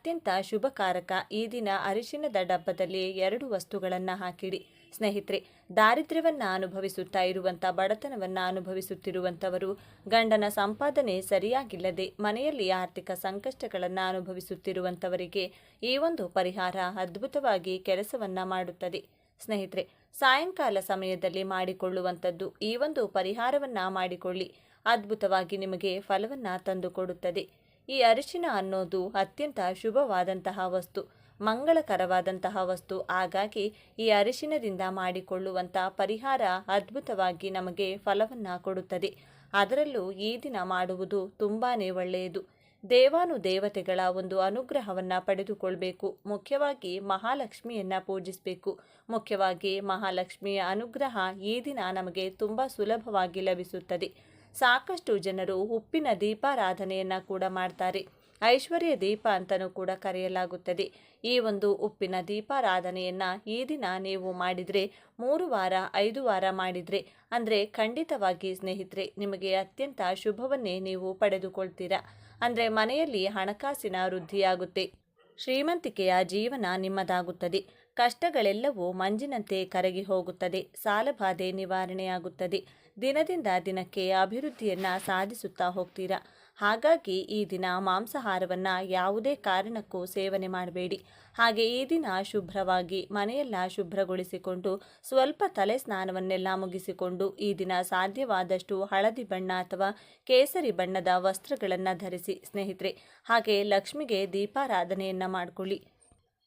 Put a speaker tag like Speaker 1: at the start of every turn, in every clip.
Speaker 1: ಅತ್ಯಂತ ಶುಭಕಾರಕ ಈ ದಿನ ಅರಿಶಿಣದ ಡಬ್ಬದಲ್ಲಿ 2 ವಸ್ತುಗಳನ್ನು ಹಾಕಿಡಿ. ಸ್ನೇಹಿತರೆ, ದಾರಿದ್ರ್ಯವನ್ನು ಅನುಭವಿಸುತ್ತಾ ಇರುವಂಥ, ಬಡತನವನ್ನು ಅನುಭವಿಸುತ್ತಿರುವಂಥವರು, ಗಂಡನ ಸಂಪಾದನೆ ಸರಿಯಾಗಿಲ್ಲದೆ ಮನೆಯಲ್ಲಿ ಆರ್ಥಿಕ ಸಂಕಷ್ಟಗಳನ್ನು ಅನುಭವಿಸುತ್ತಿರುವಂಥವರಿಗೆ ಈ ಒಂದು ಪರಿಹಾರ ಅದ್ಭುತವಾಗಿ ಕೆಲಸವನ್ನು ಮಾಡುತ್ತದೆ. ಸ್ನೇಹಿತರೆ, ಸಾಯಂಕಾಲ ಸಮಯದಲ್ಲಿ ಮಾಡಿಕೊಳ್ಳುವಂಥದ್ದು ಈ ಒಂದು ಪರಿಹಾರವನ್ನು ಮಾಡಿಕೊಳ್ಳಿ, ಅದ್ಭುತವಾಗಿ ನಿಮಗೆ ಫಲವನ್ನು ತಂದುಕೊಡುತ್ತದೆ. ಈ ಅರಿಶಿಣ ಅನ್ನೋದು ಅತ್ಯಂತ ಶುಭವಾದಂತಹ ವಸ್ತು, ಮಂಗಳಕರವಾದಂತಹ ವಸ್ತು. ಹಾಗಾಗಿ ಈ ಅರಿಶಿಣದಿಂದ ಮಾಡಿಕೊಳ್ಳುವಂಥ ಪರಿಹಾರ ಅದ್ಭುತವಾಗಿ ನಮಗೆ ಫಲವನ್ನು ಕೊಡುತ್ತದೆ. ಅದರಲ್ಲೂ ಈ ದಿನ ಮಾಡುವುದು ತುಂಬಾ ಒಳ್ಳೆಯದು. ದೇವಾನುದೇವತೆಗಳ ಒಂದು ಅನುಗ್ರಹವನ್ನು ಪಡೆದುಕೊಳ್ಬೇಕು. ಮುಖ್ಯವಾಗಿ ಮಹಾಲಕ್ಷ್ಮಿಯನ್ನು ಪೂಜಿಸಬೇಕು. ಮುಖ್ಯವಾಗಿ ಮಹಾಲಕ್ಷ್ಮಿಯ ಅನುಗ್ರಹ ಈ ದಿನ ನಮಗೆ ತುಂಬ ಸುಲಭವಾಗಿ ಲಭಿಸುತ್ತದೆ. ಸಾಕಷ್ಟು ಜನರು ಉಪ್ಪಿನ ದೀಪಾರಾಧನೆಯನ್ನು ಕೂಡ ಮಾಡ್ತಾರೆ. ಐಶ್ವರ್ಯ ದೀಪ ಅಂತಲೂ ಕೂಡ ಕರೆಯಲಾಗುತ್ತದೆ. ಈ ಒಂದು ಉಪ್ಪಿನ ದೀಪಾರಾಧನೆಯನ್ನು ಈ ದಿನ ನೀವು ಮಾಡಿದರೆ 3 ವಾರ 5 ವಾರ ಮಾಡಿದರೆ ಅಂದರೆ ಖಂಡಿತವಾಗಿ ಸ್ನೇಹಿತರೆ ನಿಮಗೆ ಅತ್ಯಂತ ಶುಭವನ್ನೇ ನೀವು ಪಡೆದುಕೊಳ್ತೀರಾ. ಅಂದರೆ ಮನೆಯಲ್ಲಿ ಹಣಕಾಸಿನ ವೃದ್ಧಿಯಾಗುತ್ತೆ, ಶ್ರೀಮಂತಿಕೆಯ ಜೀವನ ನಿಮ್ಮದಾಗುತ್ತದೆ, ಕಷ್ಟಗಳೆಲ್ಲವೂ ಮಂಜಿನಂತೆ ಕರಗಿ ಹೋಗುತ್ತದೆ, ಸಾಲಬಾಧೆ ನಿವಾರಣೆಯಾಗುತ್ತದೆ, ದಿನದಿಂದ ದಿನಕ್ಕೆ ಅಭಿವೃದ್ಧಿಯನ್ನು ಸಾಧಿಸುತ್ತಾ ಹೋಗ್ತೀರಾ. ಹಾಗಾಗಿ ಈ ದಿನ ಮಾಂಸಾಹಾರವನ್ನು ಯಾವುದೇ ಕಾರಣಕ್ಕೂ ಸೇವನೆ ಮಾಡಬೇಡಿ. ಹಾಗೆ ಈ ದಿನ ಶುಭ್ರವಾಗಿ ಮನೆಯೆಲ್ಲ ಶುಭ್ರಗೊಳಿಸಿಕೊಂಡು ಸ್ವಲ್ಪ ತಲೆ ಸ್ನಾನವನ್ನೆಲ್ಲ ಮುಗಿಸಿಕೊಂಡು ಈ ದಿನ ಸಾಧ್ಯವಾದಷ್ಟು ಹಳದಿ ಬಣ್ಣ ಅಥವಾ ಕೇಸರಿ ಬಣ್ಣದ ವಸ್ತ್ರಗಳನ್ನು ಧರಿಸಿ ಸ್ನೇಹಿತರೆ. ಹಾಗೆ ಲಕ್ಷ್ಮಿಗೆ ದೀಪಾರಾಧನೆಯನ್ನು ಮಾಡಿಕೊಳ್ಳಿ.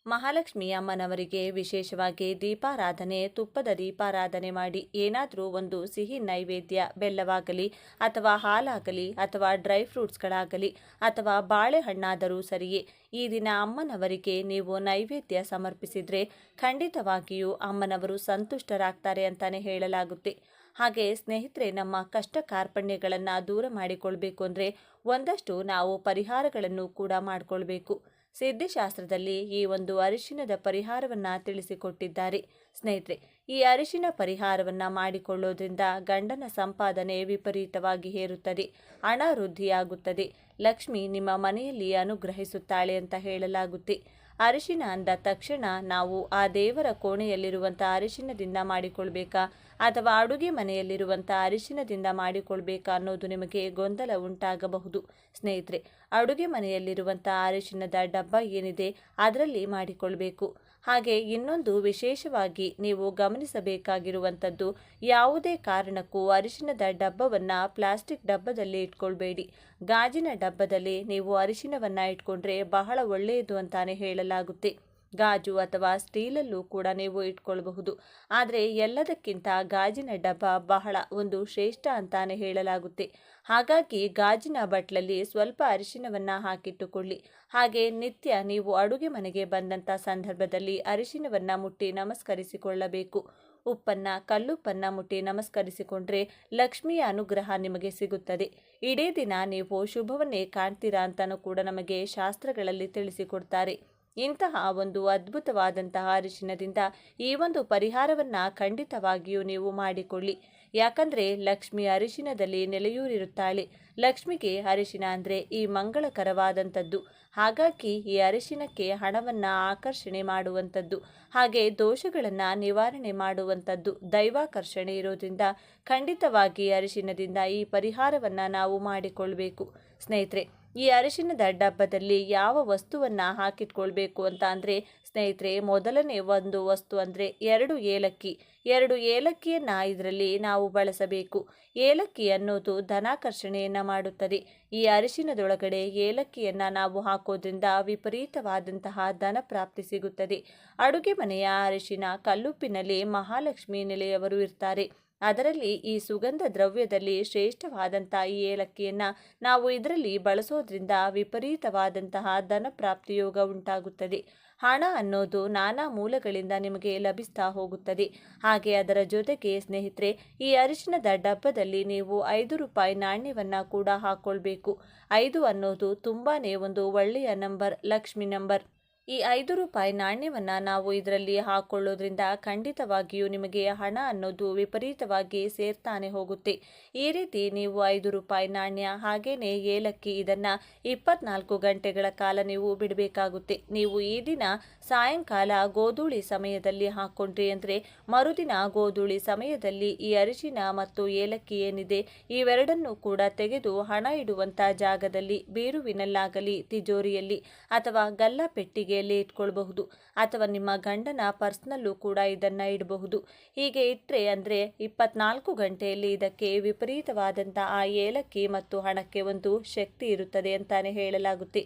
Speaker 1: ಮಹಾಲಕ್ಷ್ಮಿ ಅಮ್ಮನವರಿಗೆ ವಿಶೇಷವಾಗಿ ದೀಪಾರಾಧನೆ, ತುಪ್ಪದ ದೀಪಾರಾಧನೆ ಮಾಡಿ ಏನಾದರೂ ಒಂದು ಸಿಹಿ ನೈವೇದ್ಯ, ಬೆಲ್ಲವಾಗಲಿ ಅಥವಾ ಹಾಲಾಗಲಿ ಅಥವಾ ಡ್ರೈ ಫ್ರೂಟ್ಸ್ಗಳಾಗಲಿ ಅಥವಾ ಬಾಳೆಹಣ್ಣಾದರೂ ಸರಿಯೇ ಈ ದಿನ ಅಮ್ಮನವರಿಗೆ ನೀವು ನೈವೇದ್ಯ ಸಮರ್ಪಿಸಿದರೆ ಖಂಡಿತವಾಗಿಯೂ ಅಮ್ಮನವರು ಸಂತುಷ್ಟರಾಗ್ತಾರೆ ಅಂತಲೇ ಹೇಳಲಾಗುತ್ತೆ. ಹಾಗೆ ಸ್ನೇಹಿತರೆ, ನಮ್ಮ ಕಷ್ಟ ಕಾರ್ಪಣ್ಯಗಳನ್ನು ದೂರ ಮಾಡಿಕೊಳ್ಬೇಕು ಅಂದರೆ ಒಂದಷ್ಟು ನಾವು ಪರಿಹಾರಗಳನ್ನು ಕೂಡ ಮಾಡಿಕೊಳ್ಬೇಕು. ಸಿದ್ಧಿಶಾಸ್ತ್ರದಲ್ಲಿ ಈ ಒಂದು ಅರಿಶಿಣದ ಪರಿಹಾರವನ್ನು ತಿಳಿಸಿಕೊಟ್ಟಿದ್ದಾರೆ. ಸ್ನೇಹಿತರೆ, ಈ ಅರಿಶಿಣ ಪರಿಹಾರವನ್ನು ಮಾಡಿಕೊಳ್ಳೋದ್ರಿಂದ ಗಂಡನ ಸಂಪಾದನೆ ವಿಪರೀತವಾಗಿ ಏರುತ್ತದೆ, ಹಣ ವೃದ್ಧಿಯಾಗುತ್ತದೆ, ಲಕ್ಷ್ಮಿ ನಿಮ್ಮ ಮನೆಯಲ್ಲಿ ಅನುಗ್ರಹಿಸುತ್ತಾಳೆ ಅಂತ ಹೇಳಲಾಗುತ್ತೆ. ಅರಿಶಿಣ ಅಂದ ತಕ್ಷಣ ನಾವು ಆ ದೇವರ ಕೋಣೆಯಲ್ಲಿರುವಂಥ ಅರಿಶಿಣದಿಂದ ಮಾಡಿಕೊಳ್ಬೇಕಾ ಅಥವಾ ಅಡುಗೆ ಮನೆಯಲ್ಲಿರುವಂಥ ಅರಿಶಿಣದಿಂದ ಮಾಡಿಕೊಳ್ಬೇಕಾ ಅನ್ನೋದು ನಿಮಗೆ ಗೊಂದಲ ಉಂಟಾಗಬಹುದು. ಸ್ನೇಹಿತರೆ, ಅಡುಗೆ ಮನೆಯಲ್ಲಿರುವಂಥ ಅರಿಶಿಣದ ಡಬ್ಬ ಏನಿದೆ ಅದರಲ್ಲಿ ಮಾಡಿಕೊಳ್ಬೇಕು. ಹಾಗೆ ಇನ್ನೊಂದು ವಿಶೇಷವಾಗಿ ನೀವು ಗಮನಿಸಬೇಕಾಗಿರುವಂಥದ್ದು, ಯಾವುದೇ ಕಾರಣಕ್ಕೂ ಅರಿಶಿಣದ ಡಬ್ಬವನ್ನು ಪ್ಲಾಸ್ಟಿಕ್ ಡಬ್ಬದಲ್ಲಿ ಇಟ್ಕೊಳ್ಬೇಡಿ. ಗಾಜಿನ ಡಬ್ಬದಲ್ಲಿ ನೀವು ಅರಿಶಿಣವನ್ನು ಇಟ್ಕೊಂಡ್ರೆ ಬಹಳ ಒಳ್ಳೆಯದು ಅಂತಾನೆ ಹೇಳಲಾಗುತ್ತೆ. ಗಾಜು ಅಥವಾ ಸ್ಟೀಲಲ್ಲೂ ಕೂಡ ನೀವು ಇಟ್ಕೊಳ್ಬಹುದು. ಆದರೆ ಎಲ್ಲದಕ್ಕಿಂತ ಗಾಜಿನ ಡಬ್ಬ ಬಹಳ ಒಂದು ಶ್ರೇಷ್ಠ ಅಂತಾನೆ ಹೇಳಲಾಗುತ್ತೆ. ಹಾಗಾಗಿ ಗಾಜಿನ ಬಟ್ಲಲ್ಲಿ ಸ್ವಲ್ಪ ಅರಿಶಿಣವನ್ನು ಹಾಕಿಟ್ಟುಕೊಳ್ಳಿ. ಹಾಗೆ ನಿತ್ಯ ನೀವು ಅಡುಗೆ ಮನೆಗೆ ಬಂದಂಥ ಸಂದರ್ಭದಲ್ಲಿ ಅರಿಶಿಣವನ್ನು ಮುಟ್ಟಿ ನಮಸ್ಕರಿಸಿಕೊಳ್ಳಬೇಕು. ಉಪ್ಪನ್ನು, ಕಲ್ಲುಪ್ಪನ್ನು ಮುಟ್ಟಿ ನಮಸ್ಕರಿಸಿಕೊಂಡ್ರೆ ಲಕ್ಷ್ಮಿಯ ಅನುಗ್ರಹ ನಿಮಗೆ ಸಿಗುತ್ತದೆ. ಇಡೀ ದಿನ ನೀವು ಶುಭವನ್ನೇ ಕಾಣ್ತೀರಾ ಅಂತಲೂ ಕೂಡ ನಮಗೆ ಶಾಸ್ತ್ರಗಳಲ್ಲಿ ತಿಳಿಸಿಕೊಡ್ತಾರೆ. ಇಂತಹ ಒಂದು ಅದ್ಭುತವಾದಂತಹ ಅರಿಶಿಣದಿಂದ ಈ ಒಂದು ಪರಿಹಾರವನ್ನು ಖಂಡಿತವಾಗಿಯೂ ನೀವು ಮಾಡಿಕೊಳ್ಳಿ. ಯಾಕಂದರೆ ಲಕ್ಷ್ಮಿ ಅರಿಶಿಣದಲ್ಲಿ ನೆಲೆಯೂರಿರುತ್ತಾಳೆ. ಲಕ್ಷ್ಮಿಗೆ ಅರಿಶಿಣ ಅಂದರೆ ಈ ಮಂಗಳಕರವಾದಂಥದ್ದು. ಹಾಗಾಗಿ ಈ ಅರಿಶಿಣಕ್ಕೆ ಹಣವನ್ನು ಆಕರ್ಷಣೆ ಮಾಡುವಂಥದ್ದು, ಹಾಗೆ ದೋಷಗಳನ್ನು ನಿವಾರಣೆ ಮಾಡುವಂಥದ್ದು, ದೈವಾಕರ್ಷಣೆ ಇರೋದ್ರಿಂದ ಖಂಡಿತವಾಗಿ ಅರಿಶಿಣದಿಂದ ಈ ಪರಿಹಾರವನ್ನು ನಾವು ಮಾಡಿಕೊಳ್ಬೇಕು. ಸ್ನೇಹಿತರೆ, ಈ ಅರಿಶಿಣದ ಡಬ್ಬದಲ್ಲಿ ಯಾವ ವಸ್ತುವನ್ನು ಹಾಕಿಟ್ಕೊಳ್ಬೇಕು ಅಂತ ಅಂದರೆ ಸ್ನೇಹಿತರೆ, ಮೊದಲನೇ ಒಂದು ವಸ್ತು ಅಂದರೆ 2 ಏಲಕ್ಕಿ. 2 ಏಲಕ್ಕಿಯನ್ನು ಇದರಲ್ಲಿ ನಾವು ಬಳಸಬೇಕು. ಏಲಕ್ಕಿ ಅನ್ನೋದು ಧನಾಕರ್ಷಣೆಯನ್ನು ಮಾಡುತ್ತದೆ. ಈ ಅರಿಶಿಣದೊಳಗಡೆ ಏಲಕ್ಕಿಯನ್ನು ನಾವು ಹಾಕೋದ್ರಿಂದ ವಿಪರೀತವಾದಂತಹ ಧನ ಪ್ರಾಪ್ತಿ ಸಿಗುತ್ತದೆ. ಅಡುಗೆ ಮನೆಯ ಅರಿಶಿಣ, ಕಲ್ಲುಪ್ಪಿನಲ್ಲಿ ಮಹಾಲಕ್ಷ್ಮಿ ನೆಲೆಯವರು ಇರ್ತಾರೆ. ಅದರಲ್ಲಿ ಈ ಸುಗಂಧ ದ್ರವ್ಯದಲ್ಲಿ ಶ್ರೇಷ್ಠವಾದಂಥ ಈ ಏಲಕ್ಕಿಯನ್ನು ನಾವು ಇದರಲ್ಲಿ ಬಳಸೋದ್ರಿಂದ ವಿಪರೀತವಾದಂತಹ ಧನ ಪ್ರಾಪ್ತಿಯೋಗ ಉಂಟಾಗುತ್ತದೆ. ಹಣ ಅನ್ನೋದು ನಾನಾ ಮೂಲಗಳಿಂದ ನಿಮಗೆ ಲಭಿಸ್ತಾ ಹೋಗುತ್ತದೆ. ಹಾಗೆ ಅದರ ಜೊತೆಗೆ ಸ್ನೇಹಿತರೆ, ಈ ಅರಿಶಿಣದ ಡಬ್ಬದಲ್ಲಿ ನೀವು 5 ರೂಪಾಯಿ ನಾಣ್ಯವನ್ನು ಕೂಡ ಹಾಕ್ಕೊಳ್ಬೇಕು. 5 ಅನ್ನೋದು ತುಂಬಾ ಒಂದು ಒಳ್ಳೆಯ ನಂಬರ್, ಲಕ್ಷ್ಮಿ ನಂಬರ್. ಈ 5 ರೂಪಾಯಿ ನಾಣ್ಯವನ್ನು ನಾವು ಇದರಲ್ಲಿ ಹಾಕೊಳ್ಳೋದ್ರಿಂದ ಖಂಡಿತವಾಗಿಯೂ ನಿಮಗೆ ಹಣ ಅನ್ನೋದು ವಿಪರೀತವಾಗಿ ಸೇರ್ತಾನೆ ಹೋಗುತ್ತೆ. ಈ ರೀತಿ ನೀವು 5 ರೂಪಾಯಿ ನಾಣ್ಯ ಹಾಗೇನೆ ಏಲಕ್ಕಿ ಇದನ್ನು 24 ಗಂಟೆಗಳ ಕಾಲ ನೀವು ಬಿಡಬೇಕಾಗುತ್ತೆ. ನೀವು ಈ ದಿನ ಸಾಯಂಕಾಲ ಗೋಧೂಳಿ ಸಮಯದಲ್ಲಿ ಹಾಕ್ಕೊಂಡ್ರಿ ಅಂದರೆ ಮರುದಿನ ಗೋಧೂಳಿ ಸಮಯದಲ್ಲಿ ಈ ಅರಿಶಿನ ಮತ್ತು ಏಲಕ್ಕಿ ಏನಿದೆ ಇವೆರಡನ್ನೂ ಕೂಡ ತೆಗೆದು ಹಣ ಇಡುವಂಥ ಜಾಗದಲ್ಲಿ ಬೀರುವಿನಲ್ಲಾಗಲಿ ತಿಜೋರಿಯಲ್ಲಿ ಅಥವಾ ಗಲ್ಲಪೆಟ್ಟಿಗೆ ಇಟ್ಕೊಳ್ಬಹುದು ಅಥವಾ ನಿಮ್ಮ ಗಂಡನ ಪರ್ಸ್ನಲ್ಲೂ ಕೂಡ ಇದನ್ನ ಇಡಬಹುದು. ಹೀಗೆ ಇಟ್ಟರೆ ಅಂದರೆ 24 ಗಂಟೆಯಲ್ಲಿ ಇದಕ್ಕೆ ವಿಪರೀತವಾದಂಥ ಆ ಏಲಕ್ಕಿ ಮತ್ತು ಹಣಕ್ಕೆ ಒಂದು ಶಕ್ತಿ ಇರುತ್ತದೆ ಅಂತಾನೆ ಹೇಳಲಾಗುತ್ತೆ.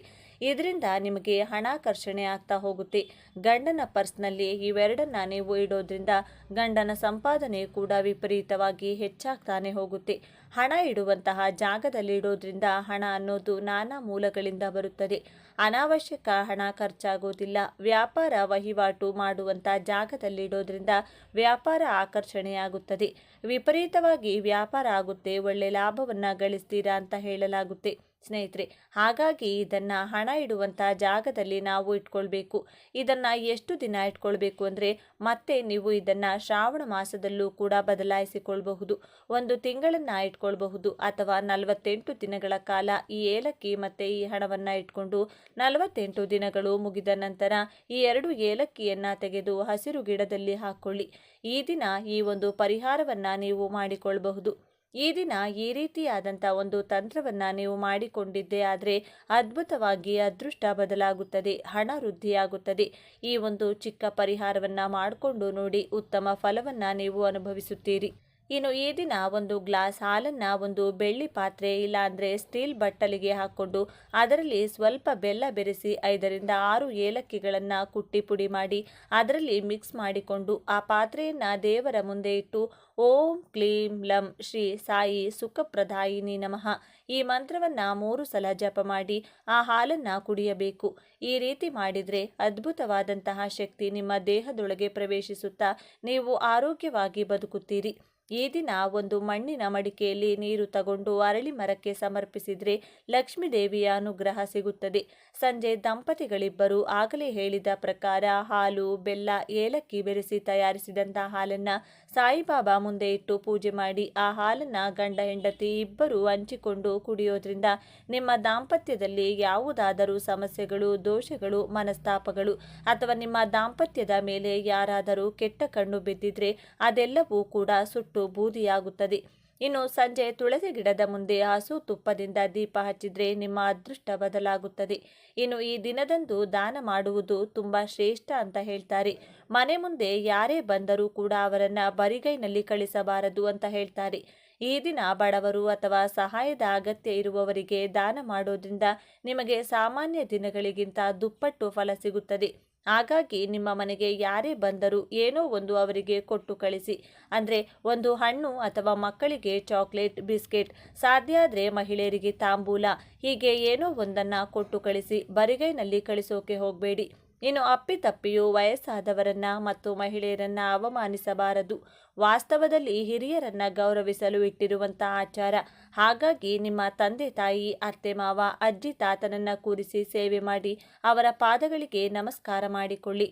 Speaker 1: ಇದರಿಂದ ನಿಮಗೆ ಹಣಾಕರ್ಷಣೆ ಆಗ್ತಾ ಹೋಗುತ್ತೆ. ಗಂಡನ ಪರ್ಸ್ನಲ್ಲಿ ಇವೆರಡನ್ನ ನೀವು ಇಡೋದ್ರಿಂದ ಗಂಡನ ಸಂಪಾದನೆ ಕೂಡ ವಿಪರೀತವಾಗಿ ಹೆಚ್ಚಾಗ್ತಾನೆ ಹೋಗುತ್ತೆ. ಹಣ ಇಡುವಂತಹ ಜಾಗದಲ್ಲಿ ಇಡೋದ್ರಿಂದ ಹಣ ಅನ್ನೋದು ನಾನಾ ಮೂಲಗಳಿಂದ ಬರುತ್ತದೆ. ಅನಾವಶ್ಯಕ ಹಣ ಖರ್ಚಾಗೋದಿಲ್ಲ. ವ್ಯಾಪಾರ ವಹಿವಾಟು ಮಾಡುವಂಥ ಜಾಗದಲ್ಲಿ ಇಡೋದ್ರಿಂದ ವ್ಯಾಪಾರ ಆಕರ್ಷಣೆಯಾಗುತ್ತದೆ. ವಿಪರೀತವಾಗಿ ವ್ಯಾಪಾರ ಆಗುತ್ತೆ, ಒಳ್ಳೆ ಲಾಭವನ್ನು ಗಳಿಸ್ತೀರಾ ಅಂತ ಹೇಳಲಾಗುತ್ತೆ ಸ್ನೇಹಿತರೆ. ಹಾಗಾಗಿ ಇದನ್ನು ಹಣ ಇಡುವಂಥ ಜಾಗದಲ್ಲಿ ನಾವು ಇಟ್ಕೊಳ್ಬೇಕು. ಇದನ್ನು ಎಷ್ಟು ದಿನ ಇಟ್ಕೊಳ್ಬೇಕು ಅಂದರೆ ಮತ್ತೆ ನೀವು ಇದನ್ನು ಶ್ರಾವಣ ಮಾಸದಲ್ಲೂ ಕೂಡ ಬದಲಾಯಿಸಿಕೊಳ್ಬಹುದು. 1 ತಿಂಗಳನ್ನು ಇಟ್ಕೊಳ್ಬಹುದು ಅಥವಾ 48 ದಿನಗಳ ಕಾಲ ಈ ಏಲಕ್ಕಿ ಮತ್ತು ಈ ಹಣವನ್ನು ಇಟ್ಕೊಂಡು 48 ದಿನಗಳು ಮುಗಿದ ನಂತರ ಈ 2 ಏಲಕ್ಕಿಯನ್ನು ತೆಗೆದು ಹಸಿರು ಗಿಡದಲ್ಲಿ ಹಾಕ್ಕೊಳ್ಳಿ. ಈ ದಿನ ಈ ಒಂದು ಪರಿಹಾರವನ್ನು ನೀವು ಮಾಡಿಕೊಳ್ಳಬಹುದು. ಈ ದಿನ ಈ ರೀತಿಯಾದಂಥ ಒಂದು ತಂತ್ರವನ್ನು ನೀವು ಮಾಡಿಕೊಂಡಿದ್ದೇ ಆದರೆ ಅದ್ಭುತವಾಗಿ ಅದೃಷ್ಟ ಬದಲಾಗುತ್ತದೆ, ಹಣ ವೃದ್ಧಿಯಾಗುತ್ತದೆ. ಈ ಒಂದು ಚಿಕ್ಕ ಪರಿಹಾರವನ್ನು ಮಾಡಿಕೊಂಡು ನೋಡಿ, ಉತ್ತಮ ಫಲವನ್ನು ನೀವು ಅನುಭವಿಸುತ್ತೀರಿ. ಇನ್ನು ಈ ದಿನ 1 ಗ್ಲಾಸ್ ಹಾಲನ್ನು ಒಂದು ಬೆಳ್ಳಿ ಪಾತ್ರೆ ಇಲ್ಲಾಂದರೆ ಸ್ಟೀಲ್ ಬಟ್ಟಲಿಗೆ ಹಾಕ್ಕೊಂಡು ಅದರಲ್ಲಿ ಸ್ವಲ್ಪ ಬೆಲ್ಲ ಬೆರೆಸಿ 5 ರಿಂದ 6 ಏಲಕ್ಕಿಗಳನ್ನು ಕುಟ್ಟಿ ಪುಡಿ ಮಾಡಿ ಅದರಲ್ಲಿ ಮಿಕ್ಸ್ ಮಾಡಿಕೊಂಡು ಆ ಪಾತ್ರೆಯನ್ನು ದೇವರ ಮುಂದೆ ಇಟ್ಟು ಓಂ ಕ್ಲೀಂ ಲಂ ಶ್ರೀ ಸಾಯಿ ಸುಖಪ್ರದಾಯಿನಿ ನಮಃ ಈ ಮಂತ್ರವನ್ನು 3 ಸಲ ಜಪ ಮಾಡಿ ಆ ಹಾಲನ್ನು ಕುಡಿಯಬೇಕು. ಈ ರೀತಿ ಮಾಡಿದರೆ ಅದ್ಭುತವಾದಂತಹ ಶಕ್ತಿ ನಿಮ್ಮ ದೇಹದೊಳಗೆ ಪ್ರವೇಶಿಸುತ್ತಾ ನೀವು ಆರೋಗ್ಯವಾಗಿ ಬದುಕುತ್ತೀರಿ. ಈ ದಿನ ಒಂದು ಮಣ್ಣಿನ ಮಡಿಕೆಯಲ್ಲಿ ನೀರು ತಗೊಂಡು ಅರಳಿ ಮರಕ್ಕೆ ಸಮರ್ಪಿಸಿದರೆ ಲಕ್ಷ್ಮೀ ದೇವಿಯ ಅನುಗ್ರಹ ಸಿಗುತ್ತದೆ. ಸಂಜೆ ದಂಪತಿಗಳಿಬ್ಬರು ಆಗಲೇ ಹೇಳಿದ ಪ್ರಕಾರ ಹಾಲು, ಬೆಲ್ಲ, ಏಲಕ್ಕಿ ಬೆರೆಸಿ ತಯಾರಿಸಿದಂಥ ಹಾಲನ್ನು ಸಾಯಿಬಾಬಾ ಮುಂದೆ ಇಟ್ಟು ಪೂಜೆ ಮಾಡಿ ಆ ಹಾಲನ್ನು ಗಂಡ ಹೆಂಡತಿ ಇಬ್ಬರು ಹಂಚಿಕೊಂಡು ಕುಡಿಯೋದ್ರಿಂದ ನಿಮ್ಮ ದಾಂಪತ್ಯದಲ್ಲಿ ಯಾವುದಾದರೂ ಸಮಸ್ಯೆಗಳು, ದೋಷಗಳು, ಮನಸ್ತಾಪಗಳು ಅಥವಾ ನಿಮ್ಮ ದಾಂಪತ್ಯದ ಮೇಲೆ ಯಾರಾದರೂ ಕೆಟ್ಟ ಕಣ್ಣು ಬಿದ್ದಿದ್ರೆ ಅದೆಲ್ಲವೂ ಕೂಡ ಸುಟ್ಟು ಬೂದಿಯಾಗುತ್ತದೆ. ಇನ್ನು ಸಂಜೆ ತುಳಸಿ ಗಿಡದ ಮುಂದೆ ಹಸು ತುಪ್ಪದಿಂದ ದೀಪ ಹಚ್ಚಿದ್ರೆ ನಿಮ್ಮ ಅದೃಷ್ಟ ಬದಲಾಗುತ್ತದೆ. ಇನ್ನು ಈ ದಿನದಂದು ದಾನ ಮಾಡುವುದು ತುಂಬ ಶ್ರೇಷ್ಠ ಅಂತ ಹೇಳ್ತಾರೆ. ಮನೆ ಮುಂದೆ ಯಾರೇ ಬಂದರೂ ಕೂಡ ಅವರನ್ನು ಬರಿಗೈನಲ್ಲಿ ಕಳಿಸಬಾರದು ಅಂತ ಹೇಳ್ತಾರೆ. ಈ ದಿನ ಬಡವರು ಅಥವಾ ಸಹಾಯದ ಅಗತ್ಯ ಇರುವವರಿಗೆ ದಾನ ಮಾಡೋದ್ರಿಂದ ನಿಮಗೆ ಸಾಮಾನ್ಯ ದಿನಗಳಿಗಿಂತ ದುಪ್ಪಟ್ಟು ಫಲ ಸಿಗುತ್ತದೆ. ಹಾಗಾಗಿ ನಿಮ್ಮ ಮನೆಗೆ ಯಾರೇ ಬಂದರೂ ಏನೋ ಒಂದು ಅವರಿಗೆ ಕೊಟ್ಟು ಕಳಿಸಿ. ಅಂದರೆ ಒಂದು ಹಣ್ಣು ಅಥವಾ ಮಕ್ಕಳಿಗೆ ಚಾಕ್ಲೇಟ್, ಬಿಸ್ಕೆಟ್, ಸಾಧ್ಯ ಆದರೆ ಮಹಿಳೆಯರಿಗೆ ತಾಂಬೂಲ, ಹೀಗೆ ಏನೋ ಒಂದನ್ನು ಕೊಟ್ಟು ಕಳಿಸಿ. ಬರಿಗೈನಲ್ಲಿ ಕಳಿಸೋಕೆ ಹೋಗಬೇಡಿ. ಇನ್ನು ಅಪ್ಪಿತಪ್ಪಿಯು ವಯಸ್ಸಾದವರನ್ನ ಮತ್ತು ಮಹಿಳೆಯರನ್ನ ಅವಮಾನಿಸಬಾರದು. ವಾಸ್ತವದಲ್ಲಿ ಹಿರಿಯರನ್ನ ಗೌರವಿಸಲು ಇಟ್ಟಿರುವಂಥ ಆಚಾರ. ಹಾಗಾಗಿ ನಿಮ್ಮ ತಂದೆ ತಾಯಿ, ಅತ್ತೆ ಮಾವ, ಅಜ್ಜಿ ತಾತನನ್ನ ಕೂರಿಸಿ ಸೇವೆ ಮಾಡಿ ಅವರ ಪಾದಗಳಿಗೆ ನಮಸ್ಕಾರ ಮಾಡಿಕೊಳ್ಳಿ.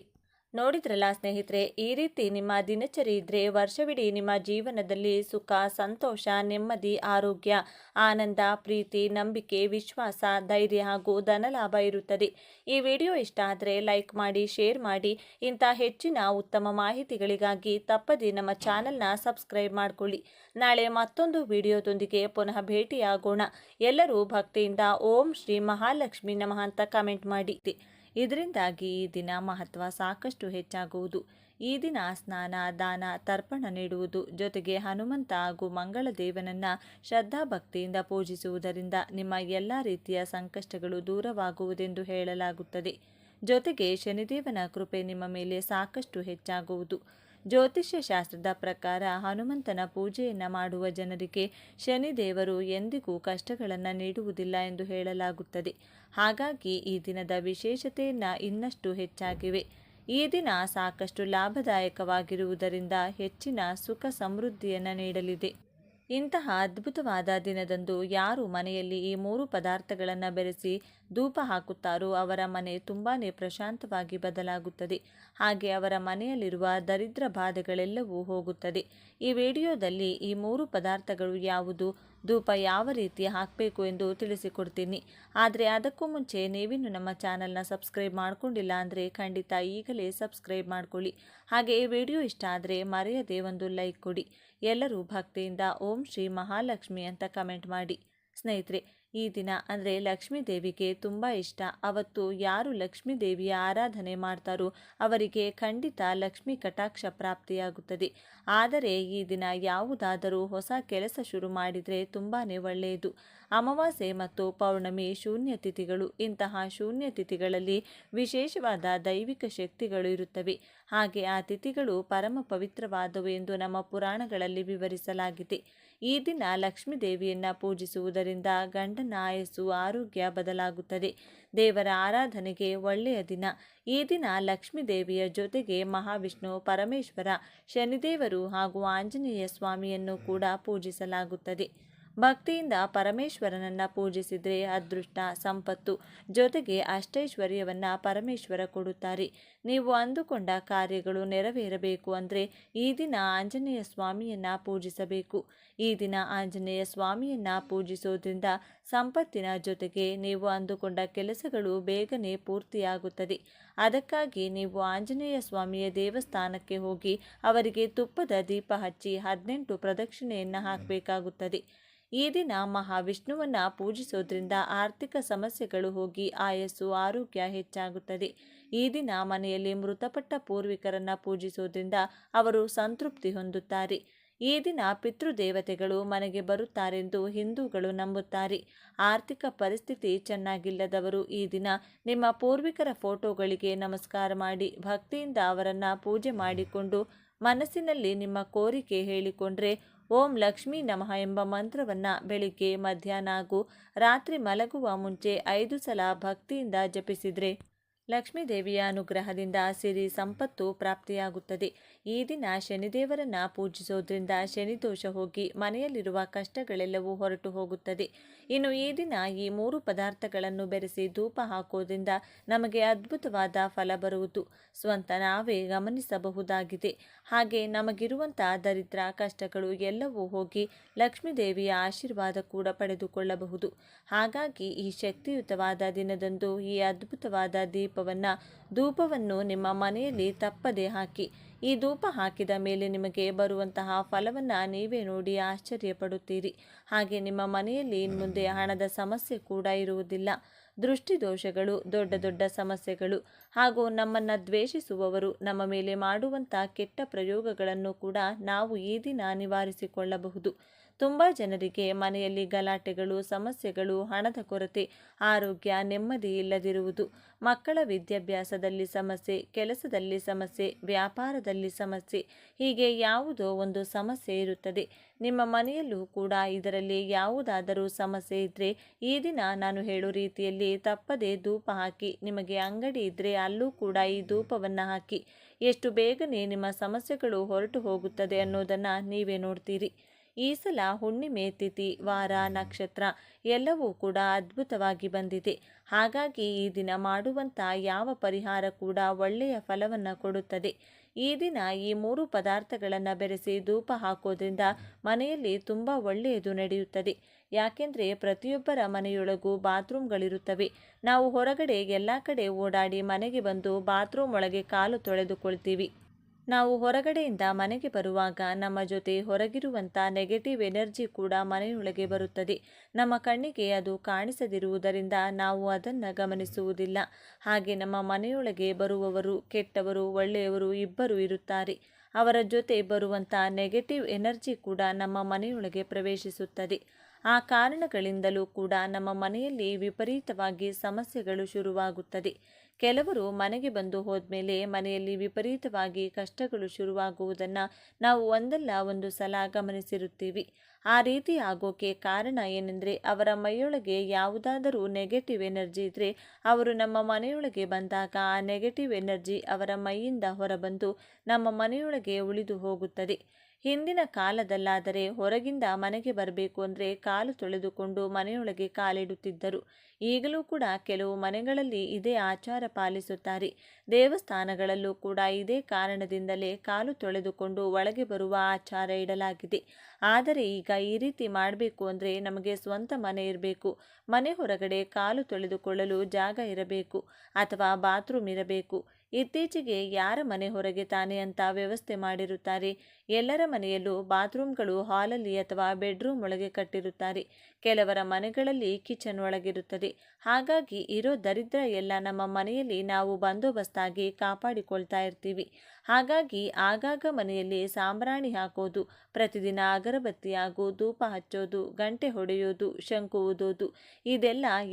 Speaker 1: ನೋಡಿದ್ರಲ್ಲ ಸ್ನೇಹಿತರೆ, ಈ ರೀತಿ ನಿಮ್ಮ ದಿನಚರಿ ಇದ್ದರೆ ವರ್ಷವಿಡೀ ನಿಮ್ಮ ಜೀವನದಲ್ಲಿ ಸುಖ, ಸಂತೋಷ, ನೆಮ್ಮದಿ, ಆರೋಗ್ಯ, ಆನಂದ, ಪ್ರೀತಿ, ನಂಬಿಕೆ, ವಿಶ್ವಾಸ, ಧೈರ್ಯ ಹಾಗೂ ಧನಲಾಭ ಇರುತ್ತದೆ. ಈ ವಿಡಿಯೋ ಇಷ್ಟ ಆದರೆ ಲೈಕ್ ಮಾಡಿ, ಶೇರ್ ಮಾಡಿ. ಇಂಥ ಹೆಚ್ಚಿನ ಉತ್ತಮ ಮಾಹಿತಿಗಳಿಗಾಗಿ ತಪ್ಪದೇ ನಮ್ಮ ಚಾನಲ್ನ ಸಬ್ಸ್ಕ್ರೈಬ್ ಮಾಡಿಕೊಳ್ಳಿ. ನಾಳೆ ಮತ್ತೊಂದು ವಿಡಿಯೋದೊಂದಿಗೆ ಪುನಃ ಭೇಟಿಯಾಗೋಣ. ಎಲ್ಲರೂ ಭಕ್ತಿಯಿಂದ ಓಂ ಶ್ರೀ ಮಹಾಲಕ್ಷ್ಮಿ ನಮಃ ಅಂತ ಕಮೆಂಟ್ ಮಾಡಿ. ಇದರಿಂದಾಗಿ ಈ ದಿನ ಮಹತ್ವ ಸಾಕಷ್ಟು ಹೆಚ್ಚಾಗುವುದು. ಈ ದಿನ ಸ್ನಾನ, ದಾನ, ತರ್ಪಣ ನೀಡುವುದು ಜೊತೆಗೆ ಹನುಮಂತ ಹಾಗೂ ಮಂಗಳ ದೇವನನ್ನು ಶ್ರದ್ಧಾಭಕ್ತಿಯಿಂದ ಪೂಜಿಸುವುದರಿಂದ ನಿಮ್ಮ ಎಲ್ಲ ರೀತಿಯ ಸಂಕಷ್ಟಗಳು ದೂರವಾಗುವುದೆಂದು ಹೇಳಲಾಗುತ್ತದೆ. ಜೊತೆಗೆ ಶನಿದೇವನ ಕೃಪೆ ನಿಮ್ಮ ಮೇಲೆ ಸಾಕಷ್ಟು ಹೆಚ್ಚಾಗುವುದು. ಜ್ಯೋತಿಷ್ಯ ಶಾಸ್ತ್ರದ ಪ್ರಕಾರ ಹನುಮಂತನ ಪೂಜೆಯನ್ನು ಮಾಡುವ ಜನರಿಗೆ ಶನಿದೇವರು ಎಂದಿಗೂ ಕಷ್ಟಗಳನ್ನು ನೀಡುವುದಿಲ್ಲ ಎಂದು ಹೇಳಲಾಗುತ್ತದೆ. ಹಾಗಾಗಿ ಈ ದಿನದ ವಿಶೇಷತೆಯನ್ನು ಇನ್ನಷ್ಟು ಹೆಚ್ಚಾಗಿವೆ. ಈ ದಿನ ಸಾಕಷ್ಟು ಲಾಭದಾಯಕವಾಗಿರುವುದರಿಂದ ಹೆಚ್ಚಿನ ಸುಖ ಸಮೃದ್ಧಿಯನ್ನು ನೀಡಲಿದೆ. ಇಂತಹ ಅದ್ಭುತವಾದ ದಿನದಂದು ಯಾರು ಮನೆಯಲ್ಲಿ ಈ 3 ಪದಾರ್ಥಗಳನ್ನು ಬೆರೆಸಿ ಧೂಪ ಹಾಕುತ್ತಾರೋ ಅವರ ಮನೆ ತುಂಬಾ ಪ್ರಶಾಂತವಾಗಿ ಬದಲಾಗುತ್ತದೆ. ಹಾಗೆ ಅವರ ಮನೆಯಲ್ಲಿರುವ ದರಿದ್ರ ಬಾಧೆಗಳೆಲ್ಲವೂ ಹೋಗುತ್ತದೆ. ಈ ವಿಡಿಯೋದಲ್ಲಿ ಈ 3 ಪದಾರ್ಥಗಳು ಯಾವುದು, ಧೂಪ ಯಾವ ರೀತಿ ಹಾಕಬೇಕು ಎಂದು ತಿಳಿಸಿಕೊಡ್ತೀನಿ. ಆದರೆ ಅದಕ್ಕೂ ಮುಂಚೆ ನೀವಿನ್ನು ನಮ್ಮ ಚಾನಲ್ನ ಸಬ್ಸ್ಕ್ರೈಬ್ ಮಾಡ್ಕೊಂಡಿಲ್ಲ ಅಂದರೆ ಖಂಡಿತ ಈಗಲೇ ಸಬ್ಸ್ಕ್ರೈಬ್ ಮಾಡ್ಕೊಳ್ಳಿ. ಹಾಗೆ ಈ ವಿಡಿಯೋ ಇಷ್ಟ ಆದರೆ ಮರೆಯದೆ ಒಂದು ಲೈಕ್ ಕೊಡಿ. ಎಲ್ಲರೂ ಭಕ್ತಿಯಿಂದ ಓಂ ಶ್ರೀ ಮಹಾಲಕ್ಷ್ಮಿ ಅಂತ ಕಮೆಂಟ್ ಮಾಡಿ. ಸ್ನೇಹಿತರೆ, ಈ ದಿನ ಅಂದರೆ ಲಕ್ಷ್ಮೀ ದೇವಿಗೆ ತುಂಬ ಇಷ್ಟ. ಅವತ್ತು ಯಾರು ಲಕ್ಷ್ಮೀ ದೇವಿಯ ಆರಾಧನೆ ಮಾಡ್ತಾರೋ ಅವರಿಗೆ ಖಂಡಿತ ಲಕ್ಷ್ಮೀ ಕಟಾಕ್ಷ ಪ್ರಾಪ್ತಿಯಾಗುತ್ತದೆ. ಆದರೆ ಈ ದಿನ ಯಾವುದಾದರೂ ಹೊಸ ಕೆಲಸ ಶುರು ಮಾಡಿದರೆ ತುಂಬಾ ಒಳ್ಳೆಯದು. ಅಮಾವಾಸ್ಯೆ ಮತ್ತು ಪೌರ್ಣಮಿ ಶೂನ್ಯ ತಿಥಿಗಳು. ಇಂತಹ ಶೂನ್ಯ ತಿಥಿಗಳಲ್ಲಿ ವಿಶೇಷವಾದ ದೈವಿಕ ಶಕ್ತಿಗಳು ಇರುತ್ತವೆ. ಹಾಗೆ ಆ ತಿಥಿಗಳು ಪರಮ ಪವಿತ್ರವಾದವು ಎಂದು ನಮ್ಮ ಪುರಾಣಗಳಲ್ಲಿ ವಿವರಿಸಲಾಗಿದೆ. ಈ ದಿನ ಲಕ್ಷ್ಮೀ ದೇವಿಯನ್ನು ಪೂಜಿಸುವುದರಿಂದ ಗಂಡನ ಆಯಸ್ಸು, ಆರೋಗ್ಯ ಬದಲಾಗುತ್ತದೆ. ದೇವರ ಆರಾಧನೆಗೆ ಒಳ್ಳೆಯ ದಿನ. ಈ ದಿನ ಲಕ್ಷ್ಮೀ ದೇವಿಯ ಜೊತೆಗೆ ಮಹಾವಿಷ್ಣು, ಪರಮೇಶ್ವರ, ಶನಿದೇವರು ಹಾಗೂ ಆಂಜನೇಯ ಸ್ವಾಮಿಯನ್ನು ಕೂಡ ಪೂಜಿಸಲಾಗುತ್ತದೆ. ಭಕ್ತಿಯಿಂದ ಪರಮೇಶ್ವರನನ್ನು ಪೂಜಿಸಿದರೆ ಅದೃಷ್ಟ, ಸಂಪತ್ತು ಜೊತೆಗೆ ಅಷ್ಟೈಶ್ವರ್ಯವನ್ನು ಪರಮೇಶ್ವರ ಕೊಡುತ್ತಾರೆ. ನೀವು ಅಂದುಕೊಂಡ ಕಾರ್ಯಗಳು ನೆರವೇರಬೇಕು ಅಂದರೆ ಈ ದಿನ ಆಂಜನೇಯ ಸ್ವಾಮಿಯನ್ನು ಪೂಜಿಸಬೇಕು. ಈ ದಿನ ಆಂಜನೇಯ ಸ್ವಾಮಿಯನ್ನು ಪೂಜಿಸೋದ್ರಿಂದ ಸಂಪತ್ತಿನ ಜೊತೆಗೆ ನೀವು ಅಂದುಕೊಂಡ ಕೆಲಸಗಳು ಬೇಗನೆ ಪೂರ್ತಿಯಾಗುತ್ತದೆ. ಅದಕ್ಕಾಗಿ ನೀವು ಆಂಜನೇಯ ಸ್ವಾಮಿಯ ದೇವಸ್ಥಾನಕ್ಕೆ ಹೋಗಿ ಅವರಿಗೆ ತುಪ್ಪದ ದೀಪ ಹಚ್ಚಿ 18 ಪ್ರದಕ್ಷಿಣೆಯನ್ನು ಹಾಕಬೇಕಾಗುತ್ತದೆ. ಈ ದಿನ ಮಹಾವಿಷ್ಣುವನ್ನು ಪೂಜಿಸೋದ್ರಿಂದ ಆರ್ಥಿಕ ಸಮಸ್ಯೆಗಳು ಹೋಗಿ ಆಯಸ್ಸು, ಆರೋಗ್ಯ ಹೆಚ್ಚಾಗುತ್ತದೆ. ಈ ದಿನ ಮನೆಯಲ್ಲಿ ಮೃತಪಟ್ಟ ಪೂರ್ವಿಕರನ್ನು ಪೂಜಿಸೋದ್ರಿಂದ ಅವರು ಸಂತೃಪ್ತಿ ಹೊಂದುತ್ತಾರೆ. ಈ ದಿನ ಪಿತೃದೇವತೆಗಳು ಮನೆಗೆ ಬರುತ್ತಾರೆಂದು ಹಿಂದೂಗಳು ನಂಬುತ್ತಾರೆ. ಆರ್ಥಿಕ ಪರಿಸ್ಥಿತಿ ಚೆನ್ನಾಗಿಲ್ಲದವರು ಈ ದಿನ ನಿಮ್ಮ ಪೂರ್ವಿಕರ ಫೋಟೋಗಳಿಗೆ ನಮಸ್ಕಾರ ಮಾಡಿ ಭಕ್ತಿಯಿಂದ ಅವರನ್ನು ಪೂಜೆ ಮಾಡಿಕೊಂಡು ಮನಸ್ಸಿನಲ್ಲಿ ನಿಮ್ಮ ಕೋರಿಕೆ ಹೇಳಿಕೊಂಡ್ರೆ ಓಂ ಲಕ್ಷ್ಮೀ ನಮಃ ಎಂಬ ಮಂತ್ರವನ್ನು ಬೆಳಿಗ್ಗೆ, ಮಧ್ಯಾಹ್ನ ಹಾಗೂ ರಾತ್ರಿ ಮಲಗುವ ಮುಂಚೆ 5 ಸಲ ಭಕ್ತಿಯಿಂದ ಜಪಿಸಿದರೆ ಲಕ್ಷ್ಮೀ ದೇವಿಯ ಅನುಗ್ರಹದಿಂದ ಸಿರಿ ಸಂಪತ್ತು ಪ್ರಾಪ್ತಿಯಾಗುತ್ತದೆ. ಈ ದಿನ ಶನಿದೇವರನ್ನು ಪೂಜಿಸೋದ್ರಿಂದ ಶನಿದೋಷ ಹೋಗಿ ಮನೆಯಲ್ಲಿರುವ ಕಷ್ಟಗಳೆಲ್ಲವೂ ಹೊರಟು ಹೋಗುತ್ತದೆ. ಇನ್ನು ಈ ದಿನ ಈ 3 ಪದಾರ್ಥಗಳನ್ನು ಬೆರೆಸಿ ಧೂಪ ಹಾಕೋದ್ರಿಂದ ನಮಗೆ ಅದ್ಭುತವಾದ ಫಲ ಬರುವುದು ಸ್ವಂತ ನಾವೇ ಗಮನಿಸಬಹುದಾಗಿದೆ. ಹಾಗೆ ನಮಗಿರುವಂಥ ದರಿದ್ರ, ಕಷ್ಟಗಳು ಎಲ್ಲವೂ ಹೋಗಿ ಲಕ್ಷ್ಮೀ ದೇವಿಯ ಆಶೀರ್ವಾದ ಕೂಡ ಪಡೆದುಕೊಳ್ಳಬಹುದು. ಹಾಗಾಗಿ ಈ ಶಕ್ತಿಯುತವಾದ ದಿನದಂದು ಈ ಅದ್ಭುತವಾದ ಧೂಪವನ್ನು ನಿಮ್ಮ ಮನೆಯಲ್ಲಿ ತಪ್ಪದೆ ಹಾಕಿ. ಈ ಧೂಪ ಹಾಕಿದ ಮೇಲೆ ನಿಮಗೆ ಬರುವಂತಹ ಫಲವನ್ನು ನೀವೇ ನೋಡಿ ಆಶ್ಚರ್ಯಪಡುತ್ತೀರಿ. ಹಾಗೆ ನಿಮ್ಮ ಮನೆಯಲ್ಲಿ ಇನ್ಮುಂದೆ ಹಣದ ಸಮಸ್ಯೆ ಕೂಡ ಇರುವುದಿಲ್ಲ. ದೃಷ್ಟಿದೋಷಗಳು, ದೊಡ್ಡ ದೊಡ್ಡ ಸಮಸ್ಯೆಗಳು ಹಾಗೂ ನಮ್ಮನ್ನು ದ್ವೇಷಿಸುವವರು ನಮ್ಮ ಮೇಲೆ ಮಾಡುವಂಥ ಕೆಟ್ಟ ಪ್ರಯೋಗಗಳನ್ನು ಕೂಡ ನಾವು ಈ ದಿನ ನಿವಾರಿಸಿಕೊಳ್ಳಬಹುದು. ತುಂಬ ಜನರಿಗೆ ಮನೆಯಲ್ಲಿ ಗಲಾಟೆಗಳು, ಸಮಸ್ಯೆಗಳು, ಹಣದ ಕೊರತೆ, ಆರೋಗ್ಯ, ನೆಮ್ಮದಿ ಇಲ್ಲದಿರುವುದು, ಮಕ್ಕಳ ವಿದ್ಯಾಭ್ಯಾಸದಲ್ಲಿ ಸಮಸ್ಯೆ, ಕೆಲಸದಲ್ಲಿ ಸಮಸ್ಯೆ, ವ್ಯಾಪಾರದಲ್ಲಿ ಸಮಸ್ಯೆ, ಹೀಗೆ ಯಾವುದೋ ಒಂದು ಸಮಸ್ಯೆ ಇರುತ್ತದೆ. ನಿಮ್ಮ ಮನೆಯಲ್ಲೂ ಕೂಡ ಇದರಲ್ಲಿ ಯಾವುದಾದರೂ ಸಮಸ್ಯೆ ಇದ್ದರೆ ಈ ದಿನ ನಾನು ಹೇಳೋ ರೀತಿಯಲ್ಲಿ ತಪ್ಪದೆ ಧೂಪ ಹಾಕಿ. ನಿಮಗೆ ಅಂಗಡಿ ಇದ್ದರೆ ಅಲ್ಲೂ ಕೂಡ ಈ ಧೂಪವನ್ನು ಹಾಕಿ. ಎಷ್ಟು ಬೇಗನೆ ನಿಮ್ಮ ಸಮಸ್ಯೆಗಳು ಹೊರಟು ಹೋಗುತ್ತದೆ ಅನ್ನೋದನ್ನು ನೀವೇ ನೋಡ್ತೀರಿ. ಈ ಸಲ ಹುಣ್ಣಿಮೆ ತಿಥಿ, ವಾರ, ನಕ್ಷತ್ರ ಎಲ್ಲವೂ ಕೂಡ ಅದ್ಭುತವಾಗಿ ಬಂದಿದೆ. ಹಾಗಾಗಿ ಈ ದಿನ ಮಾಡುವಂಥ ಯಾವ ಪರಿಹಾರ ಕೂಡ ಒಳ್ಳೆಯ ಫಲವನ್ನು ಕೊಡುತ್ತದೆ. ಈ ದಿನ ಈ 3 ಪದಾರ್ಥಗಳನ್ನು ಬೆರೆಸಿ ಧೂಪ ಹಾಕೋದ್ರಿಂದ ಮನೆಯಲ್ಲಿ ತುಂಬ ಒಳ್ಳೆಯದು ನಡೆಯುತ್ತದೆ. ಯಾಕೆಂದರೆ ಪ್ರತಿಯೊಬ್ಬರ ಮನೆಯೊಳಗೂ ಬಾತ್ರೂಮ್ಗಳಿರುತ್ತವೆ. ನಾವು ಹೊರಗಡೆ ಎಲ್ಲ ಕಡೆ ಓಡಾಡಿ ಮನೆಗೆ ಬಂದು ಬಾತ್ರೂಮ್ ಒಳಗೆ ಕಾಲು ತೊಳೆದುಕೊಳ್ತೀವಿ. ನಾವು ಹೊರಗಡೆಯಿಂದ ಮನೆಗೆ ಬರುವಾಗ ನಮ್ಮ ಜೊತೆ ಹೊರಗಿರುವಂಥ ನೆಗೆಟಿವ್ ಎನರ್ಜಿ ಕೂಡ ಮನೆಯೊಳಗೆ ಬರುತ್ತದೆ. ನಮ್ಮ ಕಣ್ಣಿಗೆ ಅದು ಕಾಣಿಸದಿರುವುದರಿಂದ ನಾವು ಅದನ್ನು ಗಮನಿಸುವುದಿಲ್ಲ. ಹಾಗೆ ನಮ್ಮ ಮನೆಯೊಳಗೆ ಬರುವವರು ಕೆಟ್ಟವರು, ಒಳ್ಳೆಯವರು ಇಬ್ಬರು ಇರುತ್ತಾರೆ. ಅವರ ಜೊತೆ ಬರುವಂಥ ನೆಗೆಟಿವ್ ಎನರ್ಜಿ ಕೂಡ ನಮ್ಮ ಮನೆಯೊಳಗೆ ಪ್ರವೇಶಿಸುತ್ತದೆ. ಆ ಕಾರಣಗಳಿಂದಲೂ ಕೂಡ ನಮ್ಮ ಮನೆಯಲ್ಲಿ ವಿಪರೀತವಾಗಿ ಸಮಸ್ಯೆಗಳು ಶುರುವಾಗುತ್ತದೆ. ಕೆಲವರು ಮನೆಗೆ ಬಂದು ಹೋದ್ಮೇಲೆ ಮನೆಯಲ್ಲಿ ವಿಪರೀತವಾಗಿ ಕಷ್ಟಗಳು ಶುರುವಾಗುವುದನ್ನು ನಾವು ಒಂದಲ್ಲ ಒಂದು ಸಲ ಗಮನಿಸಿರುತ್ತೀವಿ. ಆ ರೀತಿ ಆಗೋಕೆ ಕಾರಣ ಏನೆಂದರೆ ಅವರ ಮೈಯೊಳಗೆ ಯಾವುದಾದರೂ ನೆಗೆಟಿವ್ ಎನರ್ಜಿ ಇದ್ದರೆ ಅವರು ನಮ್ಮ ಮನೆಯೊಳಗೆ ಬಂದಾಗ ಆ ನೆಗೆಟಿವ್ ಎನರ್ಜಿ ಅವರ ಮೈಯಿಂದ ಹೊರಬಂದು ನಮ್ಮ ಮನೆಯೊಳಗೆ ಉಳಿದು ಹೋಗುತ್ತದೆ. ಹಿಂದಿನ ಕಾಲದಲ್ಲಾದರೆ ಹೊರಗಿಂದ ಮನೆಗೆ ಬರಬೇಕು ಅಂದರೆ ಕಾಲು ತೊಳೆದುಕೊಂಡು ಮನೆಯೊಳಗೆ ಕಾಲಿಡುತ್ತಿದ್ದರು. ಈಗಲೂ ಕೂಡ ಕೆಲವು ಮನೆಗಳಲ್ಲಿ ಇದೇ ಆಚಾರ ಪಾಲಿಸುತ್ತಾರೆ. ದೇವಸ್ಥಾನಗಳಲ್ಲೂ ಕೂಡ ಇದೇ ಕಾರಣದಿಂದಲೇ ಕಾಲು ತೊಳೆದುಕೊಂಡು ಒಳಗೆ ಬರುವ ಆಚಾರ ಇಡಲಾಗಿದೆ. ಆದರೆ ಈಗ ಈ ರೀತಿ ಮಾಡಬೇಕು ಅಂದರೆ ನಮಗೆ ಸ್ವಂತ ಮನೆ ಇರಬೇಕು. ಮನೆ ಹೊರಗಡೆ ಕಾಲು ತೊಳೆದುಕೊಳ್ಳಲು ಜಾಗ ಇರಬೇಕು ಅಥವಾ ಬಾತ್ರೂಮ್ ಇರಬೇಕು. ಇತ್ತೀಚೆಗೆ ಯಾರ ಮನೆ ಹೊರಗೆ ತಾನೆ ಅಂತ ವ್ಯವಸ್ಥೆ ಮಾಡಿರುತ್ತಾರೆ. ಎಲ್ಲರ ಮನೆಯಲ್ಲೂ ಬಾತ್ರೂಮ್ಗಳು ಹಾಲಲ್ಲಿ ಅಥವಾ ಬೆಡ್ರೂಮ್ ಒಳಗೆ ಕಟ್ಟಿರುತ್ತಾರೆ. ಕೆಲವರ ಮನೆಗಳಲ್ಲಿ ಕಿಚನ್ ಒಳಗಿರುತ್ತದೆ. ಹಾಗಾಗಿ ಇರೋ ದರಿದ್ರ ಎಲ್ಲ ನಮ್ಮ ಮನೆಯಲ್ಲಿ ನಾವು ಬಂದೋಬಸ್ತಾಗಿ ಕಾಪಾಡಿಕೊಳ್ತಾ ಇರ್ತೀವಿ. ಹಾಗಾಗಿ ಆಗಾಗ ಮನೆಯಲ್ಲಿ ಸಾಂಬ್ರಾಣಿ ಹಾಕೋದು, ಪ್ರತಿದಿನ ಅಗರಬತ್ತಿ ಹಾಗೂ ಧೂಪ ಹಚ್ಚೋದು, ಗಂಟೆ ಹೊಡೆಯೋದು, ಶಂಕು ಊದೋದು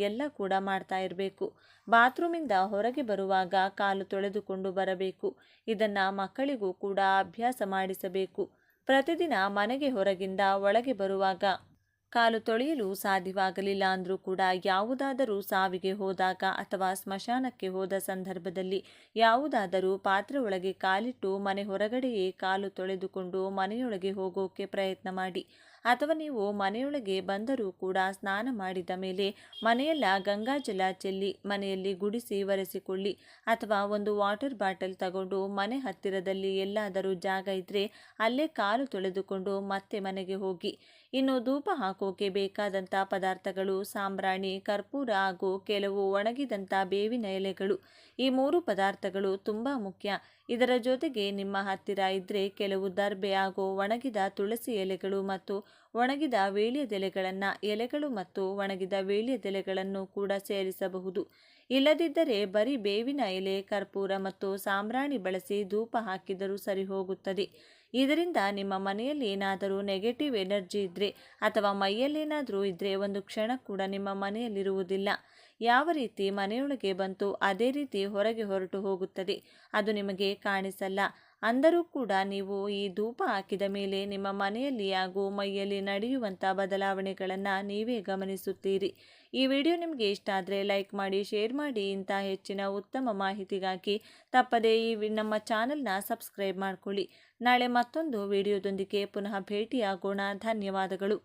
Speaker 1: ಎಲ್ಲ ಕೂಡ ಮಾಡ್ತಾ ಇರಬೇಕು. ಬಾತ್ರೂಮಿಂದ ಹೊರಗೆ ಬರುವಾಗ ಕಾಲು ತೊಳೆದುಕೊಂಡು ಬರಬೇಕು. ಇದನ್ನು ಮಕ್ಕಳಿಗೂ ಕೂಡ ಅಭ್ಯಾಸ ಮಾಡಿಸಬೇಕು. ಪ್ರತಿದಿನ ಮನೆಗೆ ಹೊರಗಿಂದ ಒಳಗೆ ಬರುವಾಗ ಕಾಲು ತೊಳೆಯಲು ಸಾಧ್ಯವಾಗಲಿಲ್ಲ ಅಂದರೂ ಕೂಡ ಯಾವುದಾದರೂ ಸಾವಿಗೆ ಹೋದಾಗ ಅಥವಾ ಸ್ಮಶಾನಕ್ಕೆ ಹೋದ ಸಂದರ್ಭದಲ್ಲಿ ಯಾವುದಾದರೂ ಪಾತ್ರೆ ಒಳಗೆ ಕಾಲಿಟ್ಟು ಮನೆ ಹೊರಗಡೆಯೇ ಕಾಲು ತೊಳೆದುಕೊಂಡು ಮನೆಯೊಳಗೆ ಹೋಗೋಕೆ ಪ್ರಯತ್ನ ಮಾಡಿ. ಅಥವಾ ನೀವು ಮನೆಯೊಳಗೆ ಬಂದರೂ ಕೂಡ ಸ್ನಾನ ಮಾಡಿದ ಮೇಲೆ ಮನೆಯೆಲ್ಲ ಗಂಗಾಜಲ ಚೆಲ್ಲಿ ಮನೆಯಲ್ಲಿ ಗುಡಿಸಿ ಒರೆಸಿಕೊಳ್ಳಿ. ಅಥವಾ ಒಂದು ವಾಟರ್ ಬಾಟಲ್ ತಗೊಂಡು ಮನೆ ಹತ್ತಿರದಲ್ಲಿ ಎಲ್ಲಾದರೂ ಜಾಗ ಇದ್ದರೆ ಅಲ್ಲೇ ಕಾಲು ತೊಳೆದುಕೊಂಡು ಮತ್ತೆ ಮನೆಗೆ ಹೋಗಿ. ಇನ್ನು ಧೂಪ ಹಾಕೋಕೆ ಬೇಕಾದಂಥ ಪದಾರ್ಥಗಳು ಸಾಂಬ್ರಾಣಿ, ಕರ್ಪೂರ ಹಾಗೂ ಕೆಲವು ಒಣಗಿದಂಥ ಬೇವಿನ ಎಲೆಗಳು. ಈ 3 ಪದಾರ್ಥಗಳು ತುಂಬ ಮುಖ್ಯ. ಇದರ ಜೊತೆಗೆ ನಿಮ್ಮ ಹತ್ತಿರ ಇದ್ದರೆ ಕೆಲವು ದರ್ಬೆ ಹಾಗೂ ಒಣಗಿದ ತುಳಸಿ ಎಲೆಗಳು ಮತ್ತು ಒಣಗಿದ ವೀಳ್ಯದೆಲೆಗಳನ್ನು ಎಲೆಗಳು ಮತ್ತು ಒಣಗಿದ ವೀಳ್ಯದೆಲೆಗಳನ್ನು ಕೂಡ ಸೇರಿಸಬಹುದು. ಇಲ್ಲದಿದ್ದರೆ ಬರೀ ಬೇವಿನ ಎಲೆ, ಕರ್ಪೂರ ಮತ್ತು ಸಾಂಬ್ರಾಣಿ ಬಳಸಿ ಧೂಪ ಹಾಕಿದರೂ ಸರಿ ಹೋಗುತ್ತದೆ. ಇದರಿಂದ ನಿಮ್ಮ ಮನೆಯಲ್ಲಿ ಏನಾದರೂ ನೆಗೆಟಿವ್ ಎನರ್ಜಿ ಇದ್ದರೆ ಅಥವಾ ಮೈಯಲ್ಲೇನಾದರೂ ಇದ್ದರೆ ಒಂದು ಕ್ಷಣ ಕೂಡ ನಿಮ್ಮ ಮನೆಯಲ್ಲಿರುವುದಿಲ್ಲ. ಯಾವ ರೀತಿ ಮನೆಯೊಳಗೆ ಬಂತು ಅದೇ ರೀತಿ ಹೊರಗೆ ಹೊರಟು ಹೋಗುತ್ತದೆ. ಅದು ನಿಮಗೆ ಕಾಣಿಸಲ್ಲ. ಅಂದರೂ ಕೂಡ ನೀವು ಈ ಧೂಪ ಹಾಕಿದ ಮೇಲೆ ನಿಮ್ಮ ಮನೆಯಲ್ಲಿ ಹಾಗೂ ಮೈಯಲ್ಲಿ ನಡೆಯುವಂಥ ಬದಲಾವಣೆಗಳನ್ನು ನೀವೇ ಗಮನಿಸುತ್ತೀರಿ. ಈ ವಿಡಿಯೋ ನಿಮಗೆ ಇಷ್ಟ ಆದರೆ ಲೈಕ್ ಮಾಡಿ, ಶೇರ್ ಮಾಡಿ. ಇಂಥ ಹೆಚ್ಚಿನ ಉತ್ತಮ ಮಾಹಿತಿಗಾಗಿ ತಪ್ಪದೇ ನಮ್ಮ ಚಾನಲ್ನ ಸಬ್ಸ್ಕ್ರೈಬ್ ಮಾಡಿಕೊಳ್ಳಿ. ನಾಳೆ ಮತ್ತೊಂದು ವಿಡಿಯೋದೊಂದಿಗೆ ಪುನಃ ಭೇಟಿಯಾಗೋಣ. ಧನ್ಯವಾದಗಳು.